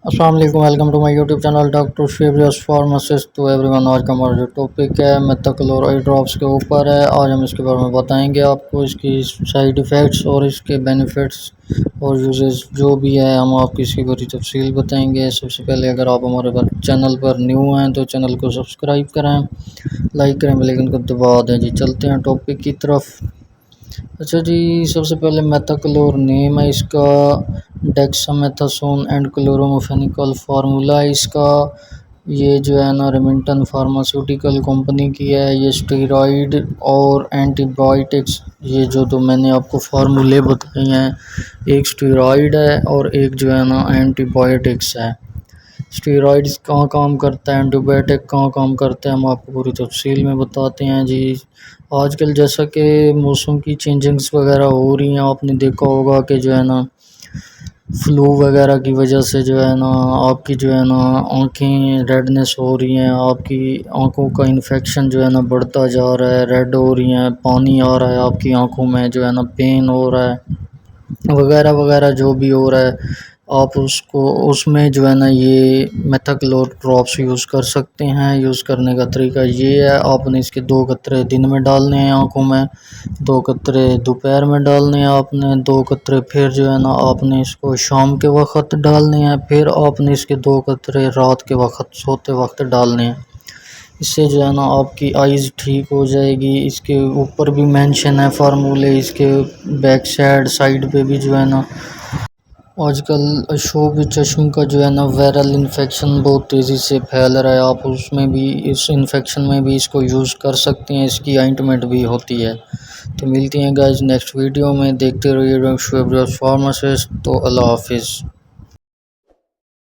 السلام علیکم، welcome to my YouTube channel doctor شیبریس فارماسسٹ ٹو ایوری ون۔ آج کا ہمارا جو ٹاپک ہے میتھاکلورائی ڈراپس کے اوپر ہے۔ آج ہم اس کے بارے میں بتائیں گے آپ کو، اس کی سائیڈ ایفیکٹس اور اس کے بینیفٹس اور یوزز جو بھی ہے، ہم آپ کو اس کی بڑی تفصیل بتائیں گے۔ سب سے پہلے اگر آپ ہمارے چینل پر نیو ہیں تو چینل کو سبسکرائب کریں، لائک کریں، بیل آئیکن کو دبا دیں۔ جی چلتے ہیں ٹاپک کی طرف۔ اچھا جی، سب سے پہلے میتھاکلور نیم ہے اس کا، ڈیکسامیتھاسون اینڈ کلورومفینیکل فارمولا ہے اس کا۔ یہ جو ہے نا ریمنٹن فارماسیوٹیکل کمپنی کی ہے۔ یہ اسٹیرائڈ اور اینٹی بائیوٹکس، یہ جو تو میں نے آپ کو فارمولے بتائے ہیں، ایک اسٹیرائڈ ہے اور ایک جو ہے نا اینٹی بائیوٹکس ہے۔ اسٹیرائڈس کہاں کام کرتا ہے، اینٹی بائیوٹک کہاں کام کرتا ہے، ہم آپ کو پوری تفصیل میں بتاتے ہیں جی۔ آج کل جیسا کہ موسم کی چینجنگز وغیرہ ہو رہی ہیں، آپ نے دیکھا ہوگا کہ جو ہے نا فلو وغیرہ کی وجہ سے جو ہے نا آپ کی جو ہے نا آنکھیں ریڈنس ہو رہی ہیں، آپ کی آنکھوں کا انفیکشن جو ہے نا بڑھتا جا رہا ہے، ریڈ ہو رہی ہیں، پانی آ رہا ہے آپ کی آنکھوں میں، جو ہے نا پین ہو رہا ہے وغیرہ وغیرہ، جو بھی ہو رہا ہے آپ اس میں جو ہے نا یہ میتھاکلور ڈراپس یوز کر سکتے ہیں۔ یوز کرنے کا طریقہ یہ ہے، آپ نے اس کے 2 قطرے دن میں ڈالنے ہیں آنکھوں میں، 2 قطرے دوپہر میں ڈالنے ہیں آپ نے، 2 قطرے پھر جو ہے نا آپ نے اس کو شام کے وقت ڈالنے ہیں، پھر آپ نے اس کے 2 قطرے رات کے وقت سوتے وقت ڈالنے ہیں۔ اس سے جو ہے نا آپ کی آئیز ٹھیک ہو جائے گی۔ اس کے اوپر بھی مینشن ہے فارمولے، اس کے بیک سائڈ پہ بھی جو ہے نا آج کل شوب چشم کا جو ہے نا وائرل انفیکشن بہت تیزی سے پھیل رہا ہے، آپ اس میں بھی اس انفیکشن میں بھی اس کو یوز کر سکتے ہیں، اس کی آئنٹمنٹ بھی ہوتی ہے۔ تو ملتی ہیں گائز نیکسٹ ویڈیو میں، دیکھتے رہیے ڈاکٹر شیبریس فارماسسٹ۔ تو اللہ حافظ۔